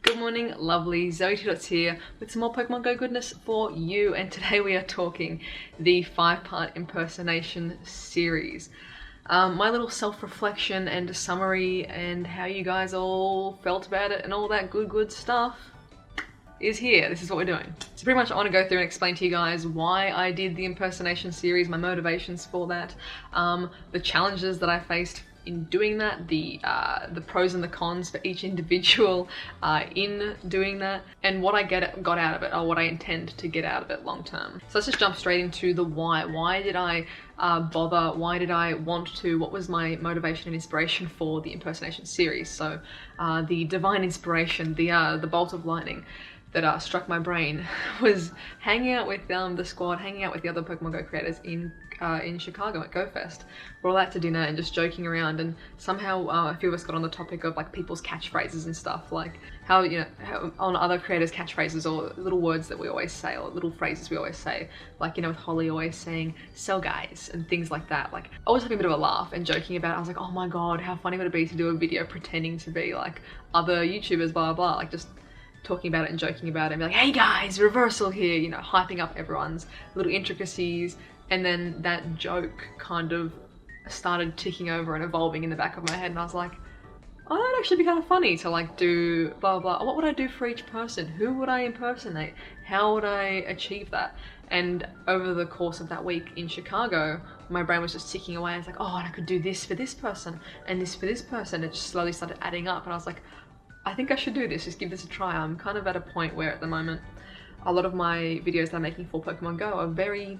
Good morning, lovely. ZoëTwoDots here with some more Pokemon Go goodness for you, and today we are talking the 5-part impersonation series. My little self-reflection and a summary and how you guys all felt about it and all that good stuff is here. This is what we're doing. So pretty much I want to go through and explain to you guys why I did the impersonation series, my motivations for that, the challenges that I faced in doing that, the pros and the cons for each individual in doing that, and what I got out of it, or what I intend to get out of it long term. So let's just jump straight into the why. Why did I bother? Why did I want to? What was my motivation and inspiration for the impersonation series? So the divine inspiration, the bolt of lightning that struck my brain was hanging out with the squad, hanging out with the other Pokemon Go creators in Chicago at GoFest. We're all out to dinner and just joking around, and somehow a few of us got on the topic of like people's catchphrases and stuff, like how, you know, how on other creators' catchphrases or little words that we always say, or little phrases we always say, like, you know, with Holly always saying "so guys" and things like that. Like, I was having a bit of a laugh and joking about it. I was like, oh my god, how funny would it be to do a video pretending to be like other YouTubers, blah blah, like just talking about it and joking about it and be like, hey guys, reversal here, you know, hyping up everyone's little intricacies. And then that joke kind of started ticking over and evolving in the back of my head, and I was like, oh, that'd actually be kind of funny to like do blah blah. What would I do for each person? Who would I impersonate? How would I achieve that? And over the course of that week in Chicago, my brain was just ticking away. I was like, oh, and I could do this for this person and this for this person. It just slowly started adding up, and I was like, I think I should do this, just give this a try. I'm kind of at a point where at the moment, a lot of my videos that I'm making for Pokemon Go are very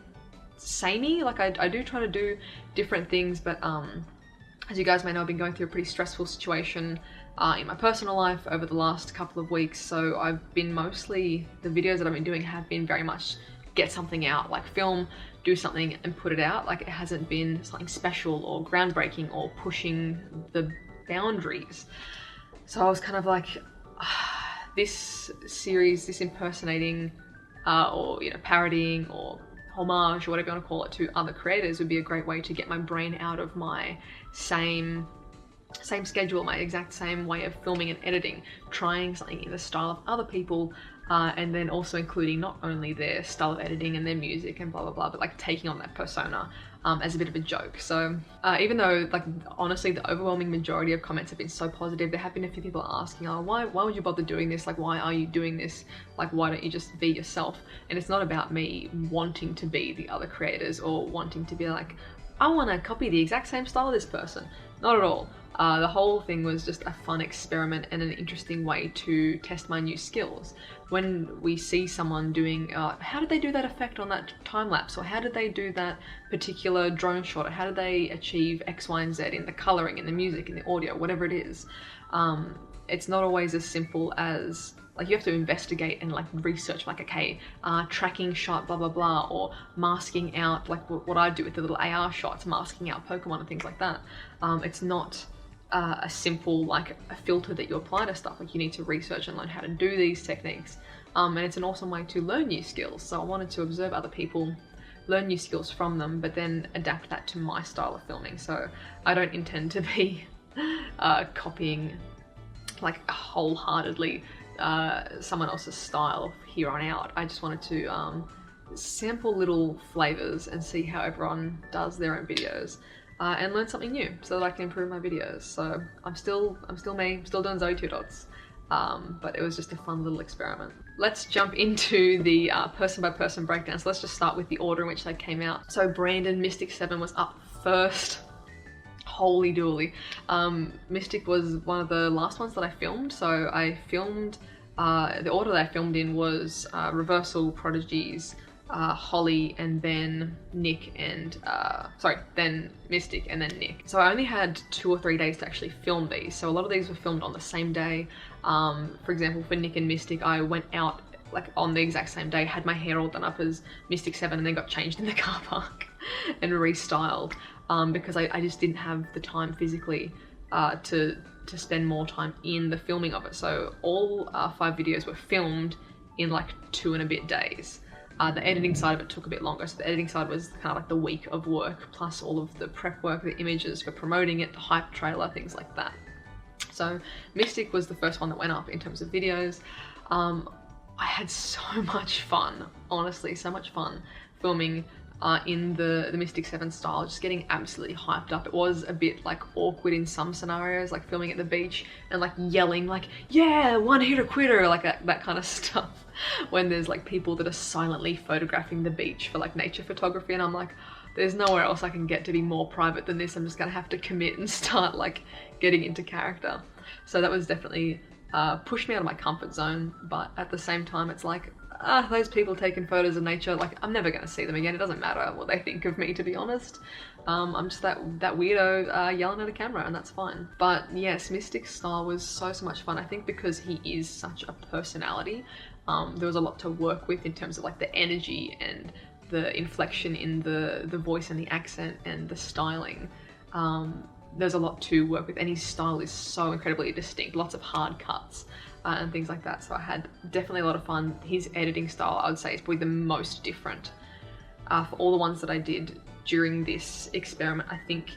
samey. Like I do try to do different things, but as you guys may know, I've been going through a pretty stressful situation in my personal life over the last couple of weeks. So I've been mostly, the videos that I've been doing have been very much get something out, like film, do something and put it out. Like it hasn't been something special or groundbreaking or pushing the boundaries. So I was kind of like, this series, this impersonating or, you know, parodying or homage or whatever you want to call it to other creators would be a great way to get my brain out of my same schedule, my exact same way of filming and editing, trying something in the style of other people, and then also including not only their style of editing and their music and blah blah blah, but like taking on that persona as a bit of a joke. So even though, like, honestly the overwhelming majority of comments have been so positive, there have been a few people asking, oh, why would you bother doing this? Like, why are you doing this? Like, why don't you just be yourself? And it's not about me wanting to be the other creators or wanting to be like, I want to copy the exact same style of this person. Not at all. The whole thing was just a fun experiment and an interesting way to test my new skills. When we see someone doing, how did they do that effect on that time lapse? Or how did they do that particular drone shot? Or how did they achieve X, Y, and Z in the coloring, in the music, in the audio, whatever it is? It's not always as simple as, like, you have to investigate and like research, like, okay, tracking shot, blah blah blah, or masking out, like what I do with the little AR shots, masking out Pokemon and things like that. It's not a simple, like, a filter that you apply to stuff. Like, you need to research and learn how to do these techniques, and it's an awesome way to learn new skills. So I wanted to observe other people, learn new skills from them, but then adapt that to my style of filming. So I don't intend to be copying, like, wholeheartedly someone else's style here on out. I just wanted to sample little flavors and see how everyone does their own videos. And learn something new so that I can improve my videos. So I'm still me, I'm still doing ZoëTwoDots, but it was just a fun little experiment. Let's jump into the person by person breakdown. So let's just start with the order in which they came out. So Brandon Mystic 7 was up first. Holy dooly. Mystic was one of the last ones that I filmed. So I filmed, the order that I filmed in was Reversal, Prodigies, Holly, and then Nick and then Mystic and then Nick. So I only had 2 or 3 days to actually film these. So a lot of these were filmed on the same day. For example, for Nick and Mystic, I went out like on the exact same day, had my hair all done up as Mystic 7 and then got changed in the car park and restyled because I just didn't have the time physically to spend more time in the filming of it. So all 5 videos were filmed in like 2 and a bit days. The editing side of it took a bit longer, so the editing side was kind of like the week of work, plus all of the prep work, the images for promoting it, the hype trailer, things like that. So Mystic was the first one that went up in terms of videos. I had so much fun, honestly, so much fun filming in the Mystic 7 style, just getting absolutely hyped up. It was a bit like awkward in some scenarios, like filming at the beach and like yelling like, yeah, one hitter quitter, like that kind of stuff, when there's like people that are silently photographing the beach for like nature photography, and I'm like, there's nowhere else I can get to be more private than this. I'm just gonna have to commit and start like getting into character. So that was definitely pushed me out of my comfort zone, but at the same time it's like, those people taking photos of nature, like I'm never gonna see them again. It doesn't matter what they think of me, to be honest. I'm just that weirdo yelling at a camera, and that's fine. But yes, Mystic's style was so much fun. I think because he is such a personality, there was a lot to work with in terms of like the energy and the inflection in the voice and the accent and the styling. There's a lot to work with, and his style is so incredibly distinct, lots of hard cuts and things like that. So I had definitely a lot of fun. His editing style, I would say, is probably the most different. For all the ones that I did during this experiment, I think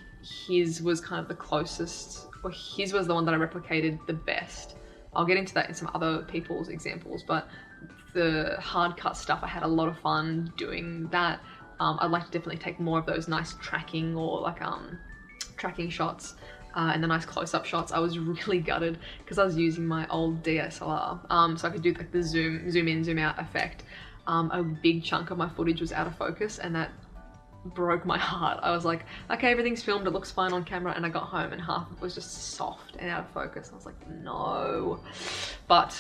his was kind of the closest, or his was the one that I replicated the best. I'll get into that in some other people's examples, but the hard cut stuff, I had a lot of fun doing that. I'd like to definitely take more of those nice tracking or like tracking shots and the nice close-up shots. I was really gutted because I was using my old DSLR, so I could do like the zoom in, zoom out effect. A big chunk of my footage was out of focus, and that broke my heart. I was like, okay, everything's filmed, it looks fine on camera, and I got home and half of it was just soft and out of focus. I was like, no. But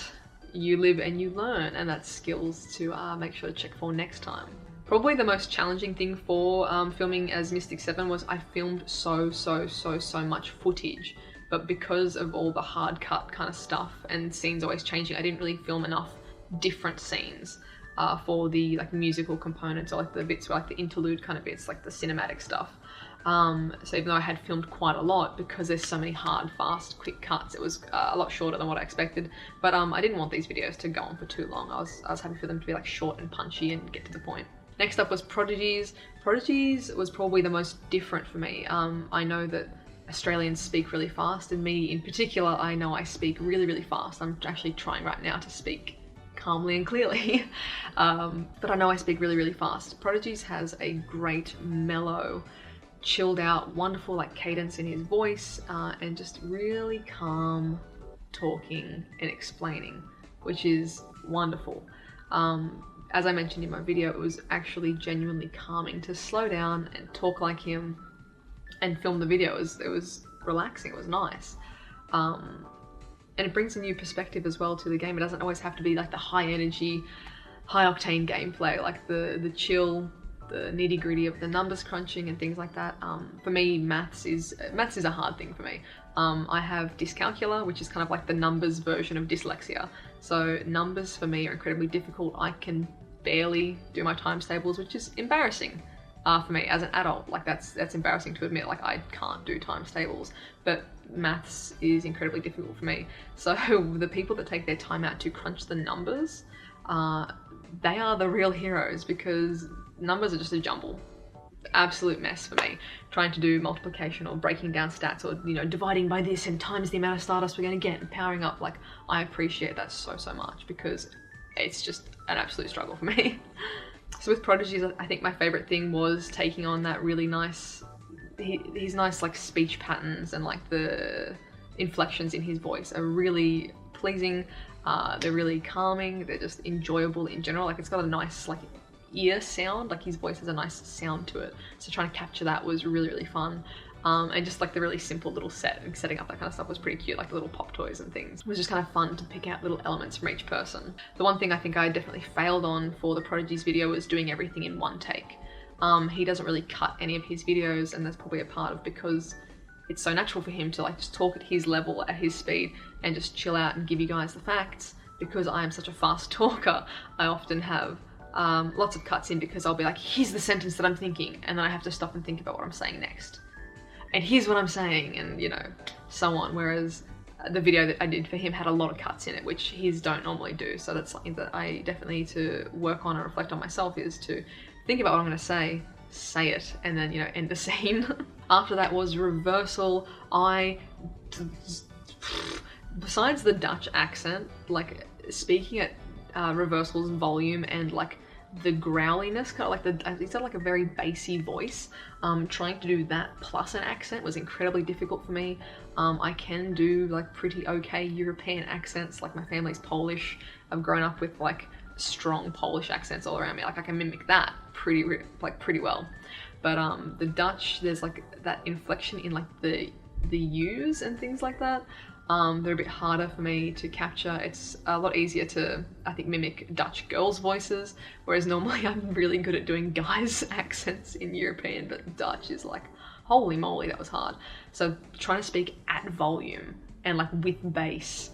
you live and you learn, and that's skills to make sure to check for next time. Probably the most challenging thing for filming as Mystic 7 was I filmed so much footage, but because of all the hard cut kind of stuff and scenes always changing, I didn't really film enough different scenes for the like musical components, or like the bits where like the interlude kind of bits, like the cinematic stuff. So even though I had filmed quite a lot, because there's so many hard, fast, quick cuts, it was a lot shorter than what I expected. But I didn't want these videos to go on for too long. I was happy for them to be like short and punchy and get to the point. Next up was Prodigies. Prodigies was probably the most different for me. I know that Australians speak really fast, and me in particular, I know I speak really fast. I'm actually trying right now to speak calmly and clearly, but I know I speak really fast. Prodigies has a great, mellow, chilled out, wonderful like cadence in his voice, and just really calm talking and explaining, which is wonderful. As I mentioned in my video, it was actually genuinely calming to slow down and talk like him and film the video. It was relaxing, it was nice. And it brings a new perspective as well to the game. It doesn't always have to be like the high energy, high octane gameplay, like the chill, the nitty gritty of the numbers crunching and things like that. For me, maths is a hard thing for me. I have dyscalculia, which is kind of like the numbers version of dyslexia. So numbers for me are incredibly difficult. I can barely do my times tables, which is embarrassing for me as an adult. Like that's embarrassing to admit, like I can't do times tables, but maths is incredibly difficult for me. So the people that take their time out to crunch the numbers, they are the real heroes, because numbers are just a jumble. Absolute mess for me, trying to do multiplication or breaking down stats, or you know, dividing by this and times the amount of stardust we're going to get and powering up. Like I appreciate that so much, because it's just an absolute struggle for me. So with Prodigies, I think my favorite thing was taking on that really nice, his nice like speech patterns, and like the inflections in his voice are really pleasing. They're really calming, they're just enjoyable in general. Like it's got a nice like ear sound, like his voice has a nice sound to it, so trying to capture that was really fun. And just like the really simple little setting up that kind of stuff was pretty cute, like the little pop toys and things. It was just kind of fun to pick out little elements from each person. The one thing I think I definitely failed on for the Prodigies video was doing everything in one take. He doesn't really cut any of his videos, and that's probably a part of because it's so natural for him to like just talk at his level, at his speed, and just chill out and give you guys the facts. Because I am such a fast talker, I often have lots of cuts in, because I'll be like, here's the sentence that I'm thinking, and then I have to stop and think about what I'm saying next. And here's what I'm saying, and you know, so on. Whereas the video that I did for him had a lot of cuts in it, which his don't normally do. So that's something that I definitely need to work on and reflect on myself, is to think about what I'm going to say it, and then, you know, end the scene. After that was reversal. besides the Dutch accent, like speaking at Reversal's volume and like the growliness, kind of like he's got like a very bassy voice. Trying to do that plus an accent was incredibly difficult for me. I can do like pretty okay European accents, like my family's Polish. I've grown up with like strong Polish accents all around me. Like I can mimic that pretty well. But the Dutch, there's like that inflection in like the U's and things like that. They're a bit harder for me to capture. It's a lot easier to, I think, mimic Dutch girls' voices, whereas normally I'm really good at doing guys' accents in European, but Dutch is like, holy moly, that was hard. So trying to speak at volume and like with bass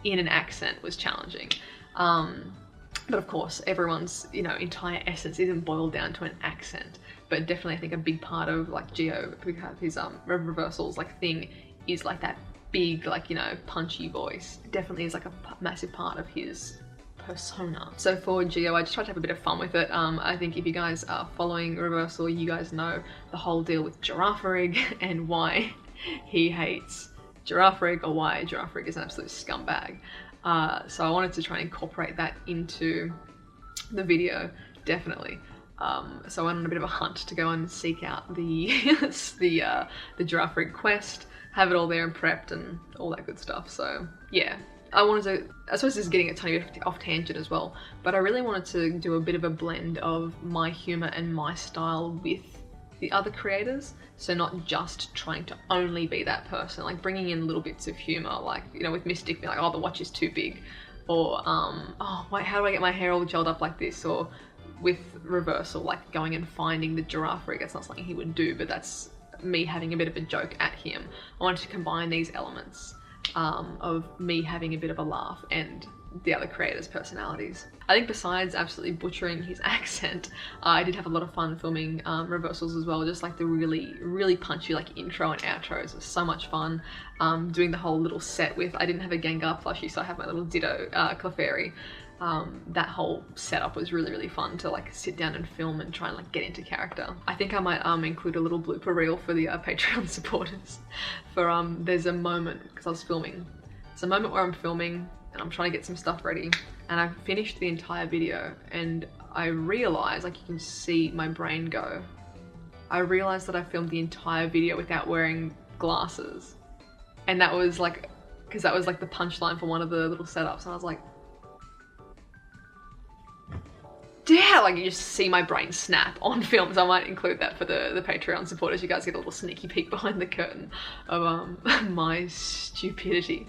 in an accent was challenging. But of course, everyone's, you know, entire essence isn't boiled down to an accent. But definitely, I think a big part of like Geo, his Reversal's like thing is like that big, like, you know, punchy voice. Definitely is like a massive part of his persona. So for Geo, I just tried to have a bit of fun with it. I think if you guys are following Reversal, you guys know the whole deal with Girafarig and why he hates Girafarig, or why Girafarig is an absolute scumbag. So I wanted to try and incorporate that into the video, definitely. So I went on a bit of a hunt to go and seek out the the Girafarig quest, have it all there and prepped and all that good stuff. So yeah, I wanted to, I suppose this is getting a tiny bit off tangent as well, but I really wanted to do a bit of a blend of my humor and my style with the other creators. So not just trying to only be that person, like bringing in little bits of humor, like, you know, with Mystic being like, oh, the watch is too big, or oh, wait, how do I get my hair all gelled up like this? Or with Reversal, like going and finding the Girafarig. That's not something he would do, but that's me having a bit of a joke at him. I wanted to combine these elements of me having a bit of a laugh and the other creators' personalities. I think besides absolutely butchering his accent, I did have a lot of fun filming Reversals as well. Just like the really punchy like intro and outros was so much fun. Doing the whole little set with, I didn't have a Gengar plushie, so I have my little Ditto Clefairy. That whole setup was really fun to like sit down and film and try and like get into character. I think I might include a little blooper reel for the Patreon supporters. For there's a moment, because I was filming, it's a moment where I'm filming and I'm trying to get some stuff ready, and I've finished the entire video and I realized, like you can see my brain go, I realized that I filmed the entire video without wearing glasses. And that was like, because that was like the punchline for one of the little setups, and I was like, yeah, like you just see my brain snap on film. So I might include that for the Patreon supporters. You guys get a little sneaky peek behind the curtain of my stupidity,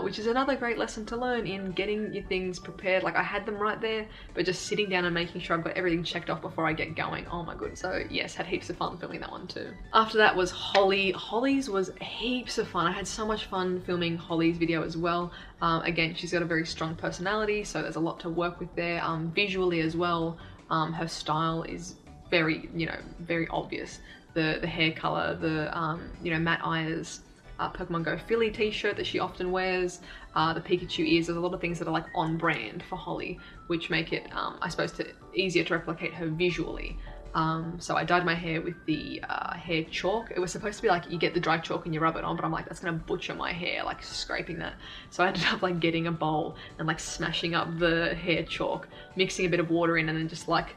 which is another great lesson to learn in getting your things prepared. Like I had them right there, but just sitting down and making sure I've got everything checked off before I get going. Oh my god. So yes, had heaps of fun filming that one too. After that was Holly. Holly's was heaps of fun. I had so much fun filming Holly's video as well. Again, she's got a very strong personality, so there's a lot to work with there. Visually as well, her style is very, you know, very obvious. The hair color, the you know, Matt Eyers Pokemon GO Philly t-shirt that she often wears, the Pikachu ears. There's a lot of things that are like on brand for Holly, which make it, I suppose, easier to replicate her visually. So I dyed my hair with the hair chalk. It was supposed to be like you get the dry chalk and you rub it on, but I'm like, that's gonna butcher my hair, like scraping that. So I ended up like getting a bowl and like smashing up the hair chalk, mixing a bit of water in, and then just like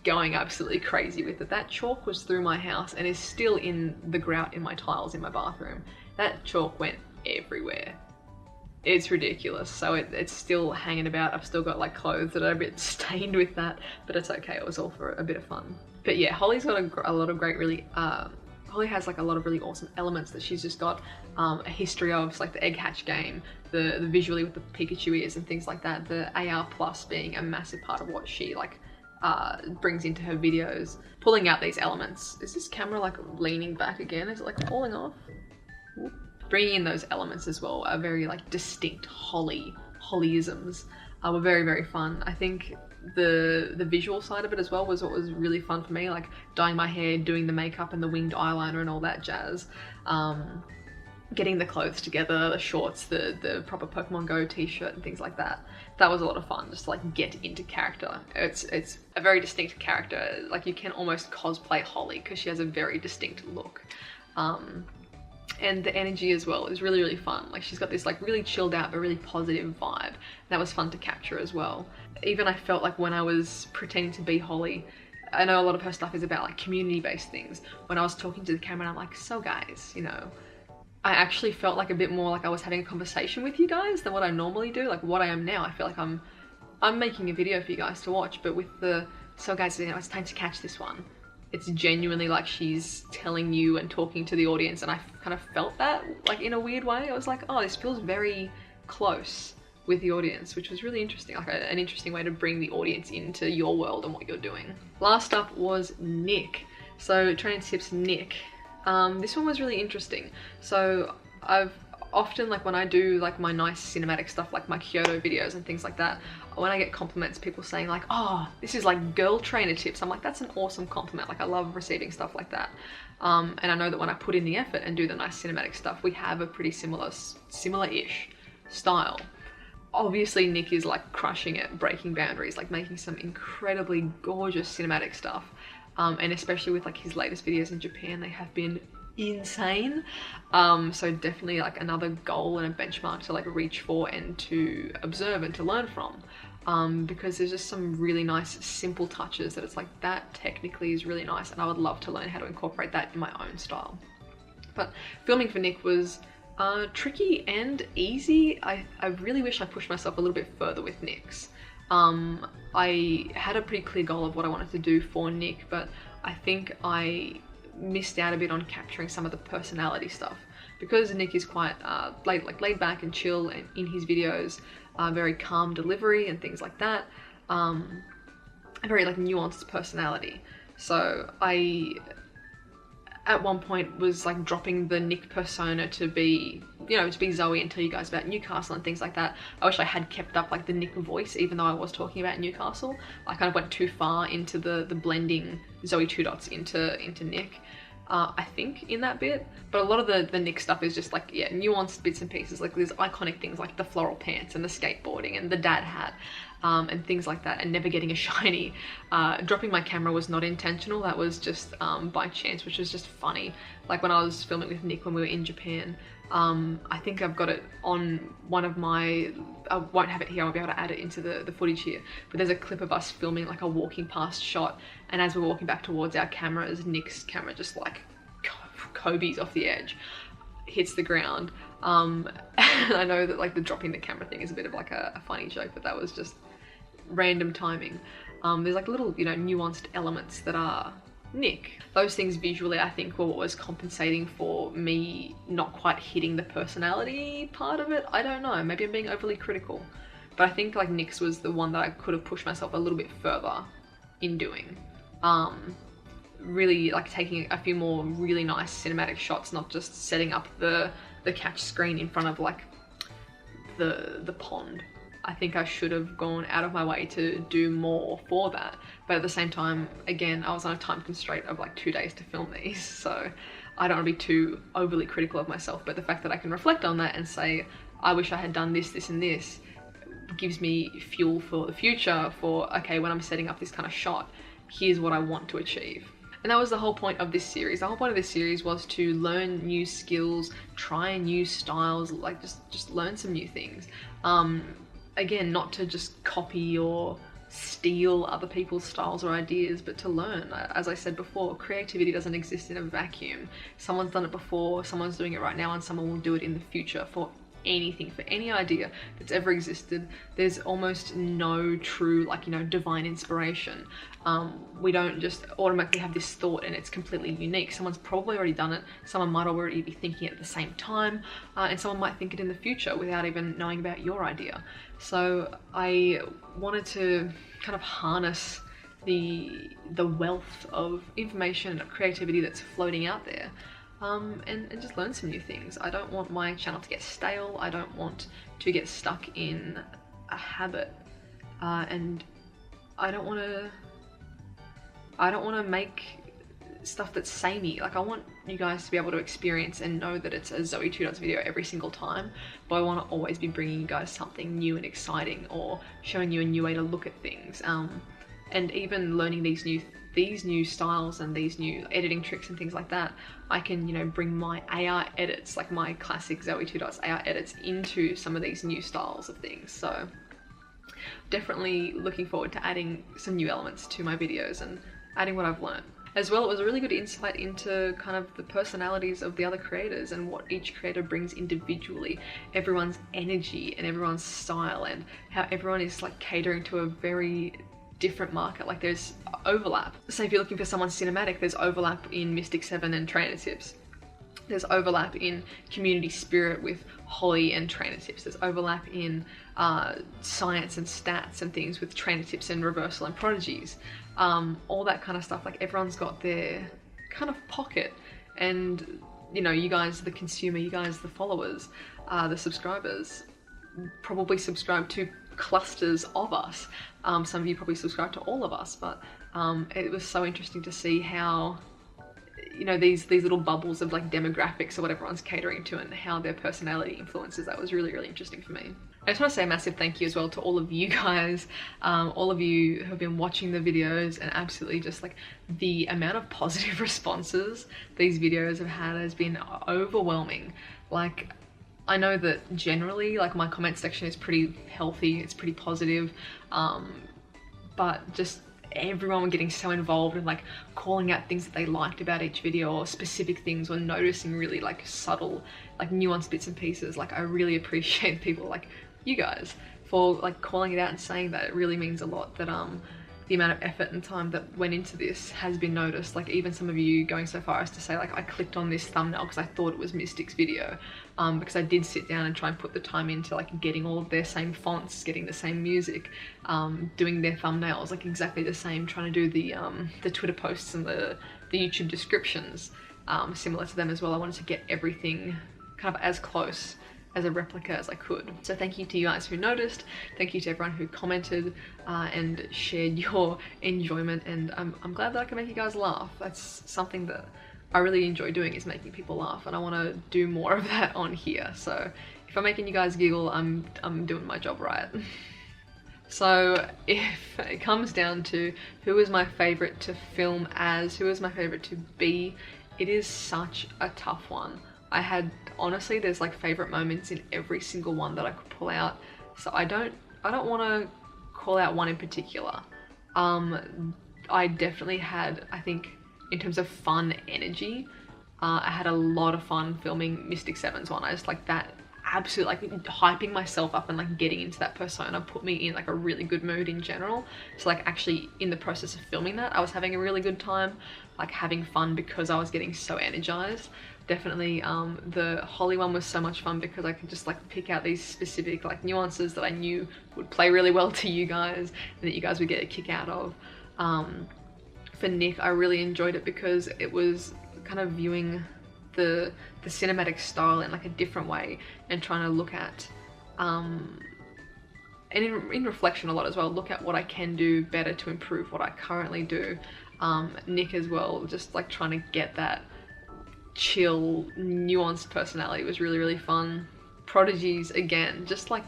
going absolutely crazy with it. That chalk was through my house and is still in the grout in my tiles in my bathroom. That chalk went everywhere. It's ridiculous. So it's still hanging about. I've still got like clothes that are a bit stained with that, but it's okay. It was all for a bit of fun. But yeah, Holly's got a lot of great, really, Holly has like a lot of really awesome elements that she's just got a history of. So like the egg hatch game, the visually with the Pikachu ears and things like that. The AR plus being a massive part of what she like brings into her videos. Pulling out these elements. Is this camera like leaning back again? Is it like falling off? Whoop. Bringing in those elements as well are very like distinct Hollyisms were very fun. I think the visual side of it as well was what was really fun for me, like dyeing my hair, doing the makeup and the winged eyeliner and all that jazz, getting the clothes together, the shorts, the proper Pokemon GO t-shirt and things like that. That was a lot of fun, just to like get into character. It's a very distinct character. Like you can almost cosplay Holly because she has a very distinct look. And the energy as well is really, really fun. Like she's got this like really chilled out but really positive vibe. That was fun to capture as well. Even I felt like when I was pretending to be Holly, I know a lot of her stuff is about like community-based things. When I was talking to the camera, I'm like, so guys, you know, I actually felt like a bit more like I was having a conversation with you guys than what I normally do. Like what I am now, I feel like I'm making a video for you guys to watch, but with the, so guys, you know, it's time to catch this one. It's genuinely like she's telling you and talking to the audience, and I kind of felt that like in a weird way. I was like, oh, this feels very close with the audience, which was really interesting, like an interesting way to bring the audience into your world and what you're doing. Last up was Nick. So training tips Nick. This one was really interesting. So I've often, like when I do like my nice cinematic stuff, like my Kyoto videos and things like that, when I get compliments, people saying like, oh, this is like girl trainer tips. I'm like, that's an awesome compliment. Like I love receiving stuff like that. And I know that when I put in the effort and do the nice cinematic stuff, we have a pretty similar-ish style. Obviously Nick is like crushing it, breaking boundaries, like making some incredibly gorgeous cinematic stuff. And especially with like his latest videos in Japan, they have been insane. So definitely like another goal and a benchmark to like reach for and to observe and to learn from, because there's just some really nice simple touches that it's like, that technically is really nice, and I would love to learn how to incorporate that in my own style. But filming for Nick was tricky and easy. I really wish I pushed myself a little bit further with Nick's. I had a pretty clear goal of what I wanted to do for Nick, but I think I missed out a bit on capturing some of the personality stuff, because Nick is quite laid back and chill and in his videos, very calm delivery and things like that, a very like nuanced personality. So I at one point was like dropping the Nick persona to be, you know, to be Zoe and tell you guys about Newcastle and things like that. I wish I had kept up like the Nick voice, even though I was talking about Newcastle. I kind of went too far into the blending ZoëTwoDots into Nick, I think, in that bit. But a lot of the Nick stuff is just like, yeah, nuanced bits and pieces. Like there's iconic things like the floral pants and the skateboarding and the dad hat, and things like that, and never getting a shiny. Dropping my camera was not intentional, that was just by chance, which was just funny. Like when I was filming with Nick when we were in Japan, I think I've got it on one of my, I won't have it here, I won't be able to add it into the footage here, but there's a clip of us filming like a walking past shot, and as we're walking back towards our cameras, Nick's camera just like Kobe's off the edge, hits the ground. And I know that like the dropping the camera thing is a bit of like a funny joke, but that was just random timing. There's like little, you know, nuanced elements that are Nick. Those things visually I think were what was compensating for me not quite hitting the personality part of it. I don't know, maybe I'm being overly critical, but I think like Nick's was the one that I could have pushed myself a little bit further in doing. Really like taking a few more really nice cinematic shots, not just setting up the catch screen in front of like the pond. I think I should have gone out of my way to do more for that, but at the same time, again, I was on a time constraint of like 2 days to film these, so I don't want to be too overly critical of myself. But the fact that I can reflect on that and say, I wish I had done this, this and this, gives me fuel for the future for, okay, when I'm setting up this kind of shot, here's what I want to achieve. And that was the whole point of this series. The whole point of this series was to learn new skills, try new styles, like just learn some new things. Again, not to just copy or steal other people's styles or ideas, but to learn. As I said before, creativity doesn't exist in a vacuum. Someone's done it before, someone's doing it right now, and someone will do it in the future for anything, for any idea that's ever existed. There's almost no true, like, you know, divine inspiration. We don't just automatically have this thought and it's completely unique. Someone's probably already done it, someone might already be thinking it at the same time, and someone might think it in the future without even knowing about your idea. So I wanted to kind of harness the wealth of information and creativity that's floating out there, and just learn some new things. I don't want my channel to get stale. I don't want to get stuck in a habit, and I don't want to make stuff that's samey. Like, I want you guys to be able to experience and know that it's a ZoëTwoDots video every single time, but I want to always be bringing you guys something new and exciting, or showing you a new way to look at things, and even learning these new these new styles and these new editing tricks and things like that, I can, you know, bring my AR edits, like my classic ZoëTwoDots AR edits, into some of these new styles of things. So definitely looking forward to adding some new elements to my videos and adding what I've learned. As well, it was a really good insight into kind of the personalities of the other creators and what each creator brings individually, everyone's energy and everyone's style, and how everyone is like catering to a very different market. Like there's overlap. So if you're looking for someone cinematic, there's overlap in Mystic 7 and Trainer Tips. There's overlap in community spirit with Holly and Trainer Tips. There's overlap in science and stats and things with Trainer Tips and Reversal and Prodigies. All that kind of stuff. Like everyone's got their kind of pocket, and you know, you guys the consumer, you guys the followers, the subscribers probably subscribe to clusters of us. Some of you probably subscribe to all of us, but it was so interesting to see how, you know, these little bubbles of like demographics of what everyone's catering to and how their personality influences. That was really, really interesting for me. I just want to say a massive thank you as well to all of you guys, all of you who have been watching the videos, and absolutely just like the amount of positive responses these videos have had has been overwhelming. Like, I know that generally like my comment section is pretty healthy, it's pretty positive, but just everyone getting so involved and like calling out things that they liked about each video, or specific things, or noticing really like subtle, like nuanced bits and pieces. Like I really appreciate people like you guys for like calling it out and saying that. It really means a lot that the amount of effort and time that went into this has been noticed. Like even some of you going so far as to say like, I clicked on this thumbnail because I thought it was Mystic's video, because I did sit down and try and put the time into like getting all of their same fonts, getting the same music, doing their thumbnails like exactly the same, trying to do the Twitter posts and the YouTube descriptions similar to them as well. I wanted to get everything kind of as close as a replica as I could. So thank you to you guys who noticed, thank you to everyone who commented and shared your enjoyment, and I'm glad that I can make you guys laugh. That's something that I really enjoy doing, is making people laugh, and I want to do more of that on here. So if I'm making you guys giggle, I'm doing my job right. So if it comes down to who is my favorite to film as, who is my favorite to be, it is such a tough one. I had, honestly, there's like favorite moments in every single one that I could pull out. So I don't want to call out one in particular. I definitely had, I think in terms of fun energy, I had a lot of fun filming Mystic 7's one. I just like that, absolutely like hyping myself up and like getting into that persona put me in like a really good mood in general. So like actually in the process of filming that, I was having a really good time, like having fun because I was getting so energized. Definitely the Holly one was so much fun because I could just like pick out these specific like nuances that I knew would play really well to you guys and that you guys would get a kick out of. For Nick, I really enjoyed it because it was kind of viewing the cinematic style in like a different way and trying to look at and in reflection a lot as well, look at what I can do better to improve what I currently do. Nick as well, just like trying to get that chill, nuanced personality was really, really fun. Prodigies, again, just like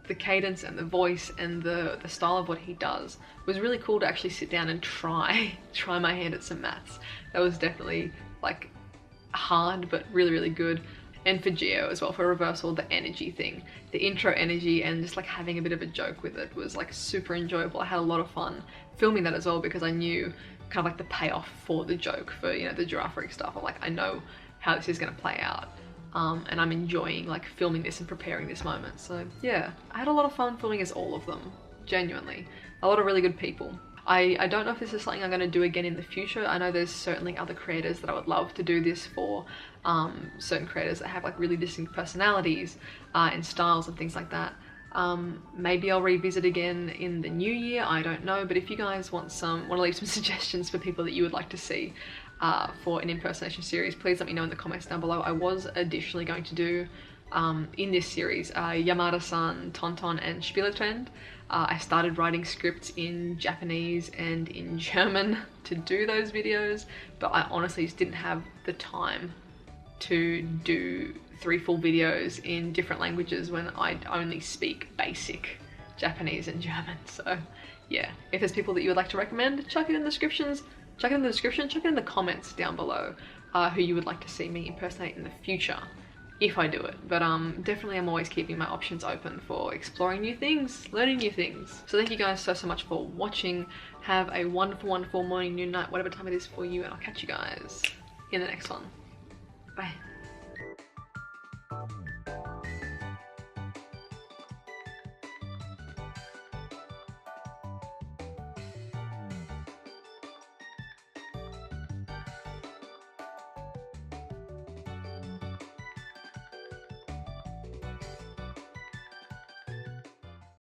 the cadence and the voice and the style of what he does was really cool to actually sit down and try my hand at some maths. That was definitely like hard, but really, really good. And for Geo as well, for Reversal, the energy thing, the intro energy and just like having a bit of a joke with it was like super enjoyable. I had a lot of fun filming that as well because I knew kind of like the payoff for the joke, for, you know, the giraffe freak stuff. I'm like, I know how this is going to play out, and I'm enjoying like filming this and preparing this moment. So yeah, I had a lot of fun filming as all of them, genuinely. A lot of really good people. I don't know if this is something I'm going to do again in the future. I know there's certainly other creators that I would love to do this for, certain creators that have like really distinct personalities and styles and things like that. Maybe I'll revisit again in the new year, I don't know, but if you guys want to leave some suggestions for people that you would like to see for an impersonation series, please let me know in the comments down below. I was additionally going to do in this series Yamada-san, Tonton and Spieletrend. I started writing scripts in Japanese and in German to do those videos, but I honestly just didn't have the time to do 3 full videos in different languages when I only speak basic Japanese and German. So yeah, if there's people that you would like to recommend, chuck it in the descriptions Check it in the description, check it in the comments down below who you would like to see me impersonate in the future, if I do it. But definitely I'm always keeping my options open for exploring new things, learning new things. So thank you guys so much for watching. Have a wonderful morning, noon, night, whatever time it is for you, and I'll catch you guys in the next one. Bye.